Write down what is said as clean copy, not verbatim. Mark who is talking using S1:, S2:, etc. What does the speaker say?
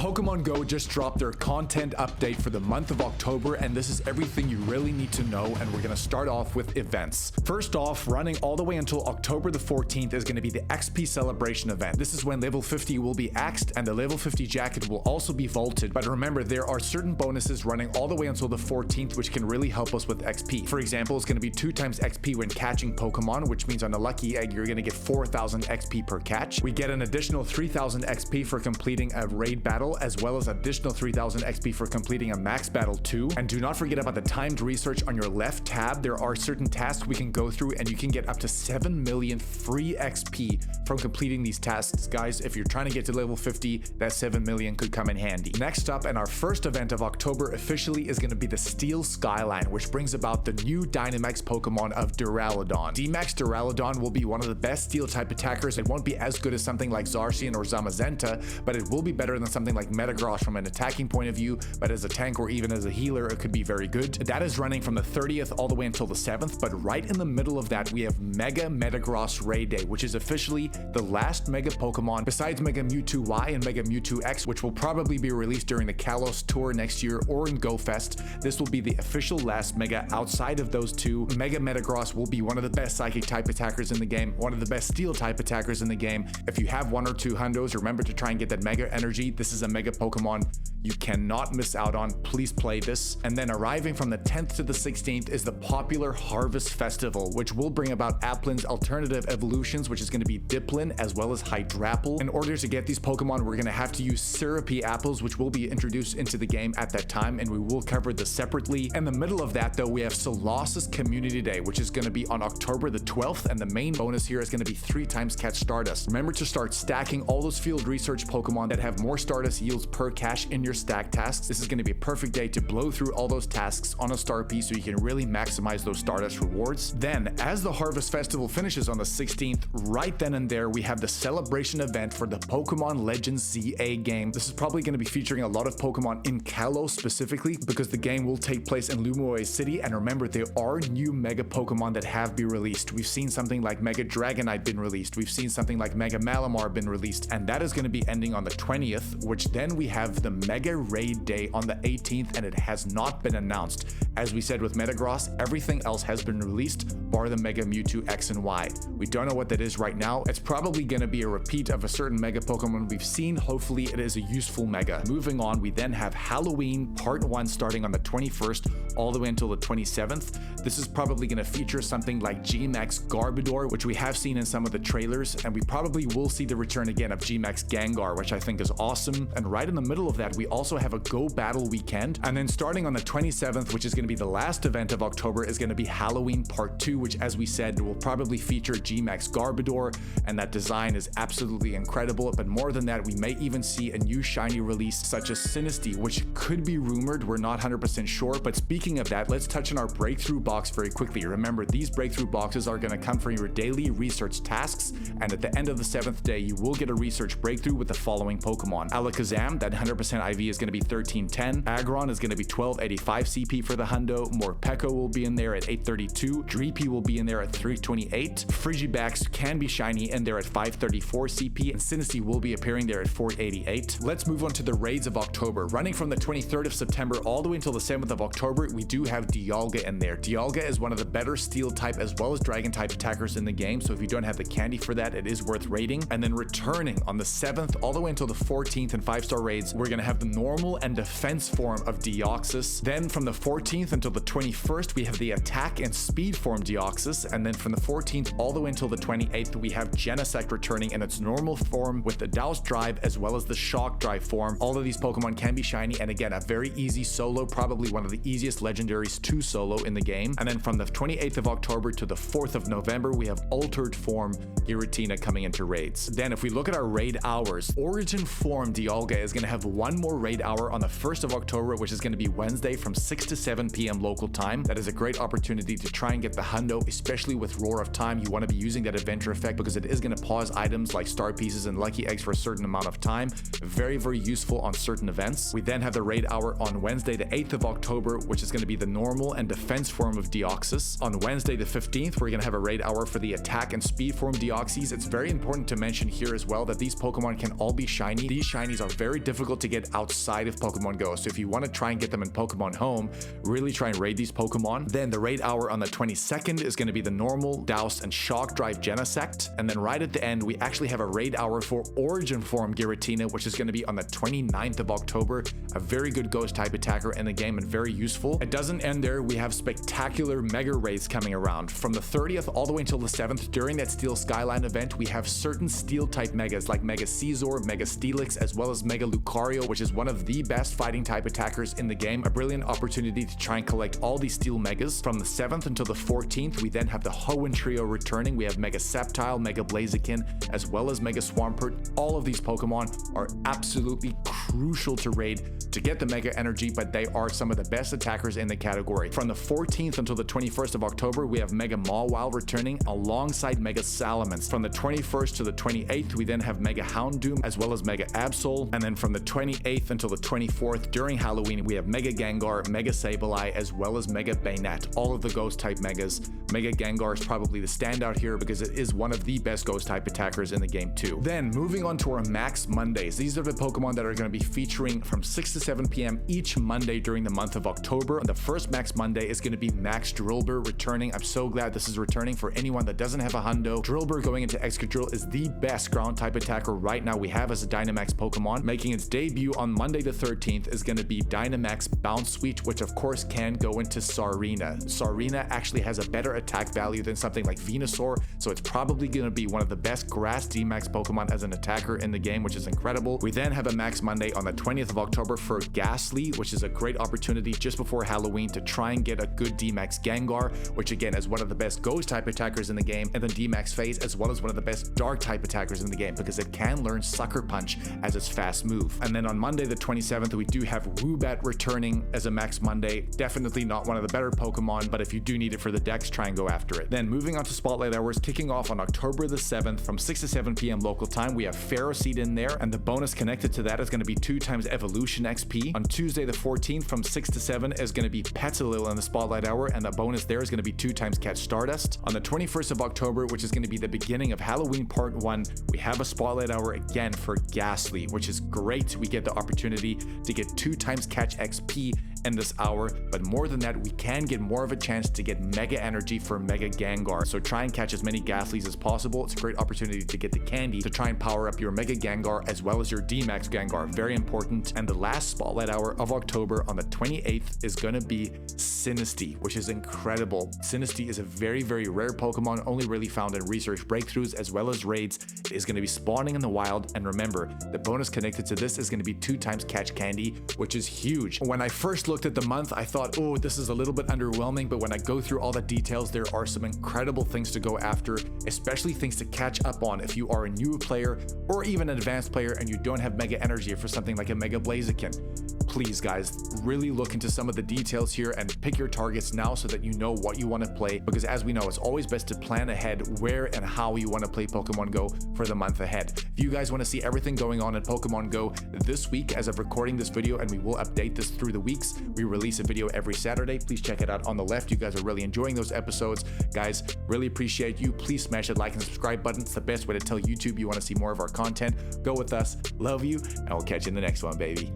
S1: Pokemon Go just dropped their content update for the month of October, and this is everything you really need to know, and we're going to start off with events. First off, running all the way until October the 14th is going to be the XP Celebration event. This is when level 50 will be axed, and the level 50 jacket will also be vaulted, but remember, there are certain bonuses running all the way until the 14th, which can really help us with XP. For example, it's going to be 2 times XP when catching Pokemon, which means on a lucky egg, you're going to get 4,000 XP per catch. We get an additional 3,000 XP for completing a raid battle, as well as additional 3,000 XP for completing a max battle too. And do not forget about the timed research on your left tab. There are certain tasks we can go through, and you can get up to 7 million free XP from completing these tasks, guys. If you're trying to get to level 50, that 7 million could come in handy. Next up, and our first event of October officially, is going to be the Steel Skyline, which brings about the new Dynamax Pokemon of Duraludon. D-Max Duraludon will be one of the best steel type attackers. It won't be as good as something like Zacian or Zamazenta, but it will be better than something like Metagross from an attacking point of view, but as a tank or even as a healer, it could be very good. That is running from the 30th all the way until the 7th, but right in the middle of that, we have Mega Metagross Raid Day, which is officially the last Mega Pokemon besides Mega Mewtwo Y and Mega Mewtwo X, which will probably be released during the Kalos tour next year or in Go Fest. This will be the official last Mega. Outside of those two, Mega Metagross will be one of the best Psychic type attackers in the game, one of the best Steel type attackers in the game. If you have 1 or 2 hundos, remember to try and get that Mega energy. This is a Mega Pokemon you cannot miss out on. Please play this. And then arriving from the 10th to the 16th is the popular Harvest Festival, which will bring about Applin's alternative evolutions, which is going to be Diplin as well as Hydrapple. In order to get these Pokemon, we're going to have to use Syrupy apples, which will be introduced into the game at that time, and we will cover this separately. In the middle of that, though, we have Solosis Community Day, which is going to be on October the 12th, and the main bonus here is going to be 3 times catch Stardust. Remember to start stacking all those field research Pokemon that have more Stardust yields per cache in your stack tasks. This is going to be a perfect day to blow through all those tasks on a star piece so you can really maximize those Stardust rewards. Then, as the Harvest Festival finishes on the 16th, right then and there, we have the celebration event for the Pokemon Legends ZA game. This is probably going to be featuring a lot of Pokemon in Kalos specifically, because the game will take place in Lumoe City, and remember, there are new Mega Pokemon that have been released. We've seen something like Mega Dragonite been released, we've seen something like Mega Malamar been released, and that is going to be ending on the 20th, which then we have the Mega Raid Day on the 18th, and it has not been announced. As we said with Metagross, everything else has been released, bar the Mega Mewtwo X and Y. We don't know what that is right now. It's probably going to be a repeat of a certain Mega Pokemon we've seen. Hopefully it is a useful Mega. Moving on, we then have Halloween Part 1 starting on the 21st all the way until the 27th. This is probably going to feature something like G-Max Garbodor, which we have seen in some of the trailers, and we probably will see the return again of G-Max Gengar, which I think is awesome. And right in the middle of that, we also have a Go Battle weekend. And then starting on the 27th, which is going to be the last event of October, is going to be Halloween Part 2, which, as we said, will probably feature G-Max Garbodor, and that design is absolutely incredible. But more than that, we may even see a new shiny release such as Sinistea, which could be rumored. We're not 100% sure. But speaking of that, let's touch on our breakthrough box very quickly. Remember, these breakthrough boxes are going to come from your daily research tasks, and at the end of the 7th day, you will get a research breakthrough with the following Pokemon. Alakazam, that 100% IV is going to be 1310. Aggron is going to be 1285 CP for the hundo. Morpeko will be in there at 832. Dreepy will be in there at 328. Frigibax can be shiny in there at 534 CP, and Sinistea will be appearing there at 488. Let's move on to the raids of October. Running from the 23rd of September all the way until the 7th of October, we do have Dialga in there. Dialga is one of the better Steel type as well as Dragon type attackers in the game, so if you don't have the candy for that, it is worth raiding. And then returning on the 7th all the way until the 14th in 5-star raids, we're going to have the normal and defense form of Deoxys. Then from the 14th until the 21st, we have the attack and speed form Deoxys, and then from the 14th all the way until the 28th, we have Genesect returning in its normal form with the Douse Drive as well as the Shock Drive form. All of these Pokemon can be shiny, and again, a very easy solo, probably one of the easiest legendaries to solo in the game. And then from the 28th of October to the 4th of November, we have altered form Giratina coming into raids. Then if we look at our raid hours, Origin form Dialga is going to have one more raid hour on the 1st of October, which is going to be Wednesday from 6 to 7 p.m. local time. That is a great opportunity to try and get the hundo, especially with Roar of Time. You want to be using that adventure effect because it is going to pause items like star pieces and lucky eggs for a certain amount of time. Very, very useful on certain events. We then have the raid hour on Wednesday the 8th of October, which is going to be the normal and defense form of Deoxys. On Wednesday the 15th, we're going to have a raid hour for the attack and speed form Deoxys. It's very important to mention here as well that these Pokemon can all be shiny. These shinies are very difficult to get outside of Pokemon Go. So if you want to try and get them in Pokemon Home, really try and raid these Pokemon. Then the raid hour on the 22nd is going to be the normal, Douse, and Shock Drive Genesect. And then right at the end, we actually have a raid hour for Origin Form Giratina, which is going to be on the 29th of October. A very good ghost type attacker in the game and very useful. It doesn't end there. We have spectacular mega raids coming around. From the 30th all the way until the 7th, during that Steel Skyline event, we have certain steel type megas like Mega Caesar, Mega Steelix, as well as Mega Lucario, which is one of the best fighting type attackers in the game. A brilliant opportunity to try and collect all these steel megas. From the 7th until the 14th, we then have the Hoenn trio returning. We have Mega Sceptile, Mega Blaziken, as well as Mega Swampert. All of these Pokemon are absolutely crucial to raid to get the Mega Energy, but they are some of the best attackers in the category. From the 14th until the 21st of October, we have Mega Mawile returning alongside Mega Salamence. From the 21st to the 28th, we then have Mega Houndoom as well as Mega Absol. And then from the 28th until the 24th, during Halloween, we have Mega Gengar, Mega Sableye, as well as Mega Banette. All of the ghost type megas. Mega Gengar is probably the standout here because it is one of the best ghost type attackers in the game too. Then moving on to our Max Mondays. These are the Pokemon that are going to be featuring from 6 to 7 p.m. each Monday during the month of October. The first Max Monday is going to be Max Drillbur returning. I'm so glad this is returning for anyone that doesn't have a hundo. Drillbur going into Excadrill is the best ground type attacker right now we have as a Dynamax Pokemon. Making its debut on Monday the 13th is going to be Dynamax Bounce Sweet, which of course can go into Sarina. Sarina actually has a better attack value than something like Venusaur, so it's probably going to be one of the best grass D-Max Pokemon as an attacker in the game, which is incredible. We then have a Max Monday on the 20th of October for Ghastly, which is a great opportunity just before Halloween to try and get a good D-Max Gengar, which again is one of the best ghost type attackers in the game, and then D-Max Phase as well as one of the best dark type attackers in the game because it can learn Sucker Punch as its fast move. And then on Monday the 27th, we do have Woobat returning as a Max Monday. Definitely not one of the better Pokemon, but if you do need it for the decks, try and go after it. Then moving on to Spotlight Hours, kicking off on October the 7th from 6 to 7 p.m. local time, we have Ferroseed in there, and the bonus connected to that is going to be 2 times Evolution XP. On Tuesday the 14th from 6 to 7 is going to be Petilil in the Spotlight Hour, and the bonus there is going to be 2 times Catch Stardust. On the 21st of October, which is going to be the beginning of Halloween Part 1, we have a Spotlight Hour again for Ghastly, which is great. We get the opportunity to get 2 times Catch XP in this hour, but more than that, we can get more of a chance to get Mega Energy for Mega Gengar. So try and catch as many Ghastlys as possible. It's a great opportunity to get the candy to try and power up your Mega Gengar as well as your D-Max Gengar. Very important. And the last Spotlight Hour of October on the 28th is going to be Sinistea, which is incredible. Sinistea is a very, very rare Pokemon, only really found in research breakthroughs as well as raids. It is going to be spawning in the wild, and remember, the bonus connected to this is going to be 2 times Catch Candy, which is huge. When I first looked at the month, I thought, oh, this is a little bit underwhelming, but when I go through all the details, there are some incredible things to go after, especially things to catch up on if you are a new player or even an advanced player and you don't have Mega Energy for something like a Mega Blaziken. Please guys, really look into some of the details here and pick your targets now so that you know what you want to play, because as we know, it's always best to plan ahead where and how you want to play Pokemon Go for the month ahead. If you guys want to see everything going on in Pokemon Go this week as of recording this video, and we will update this through the weeks, we release a video every Saturday. Please check it out on the left. You guys are really enjoying those episodes. Guys, really appreciate you. Please smash that like and subscribe button. It's the best way to tell YouTube you want to see more of our content. Go with us. Love you, and we'll catch you in the next one, baby.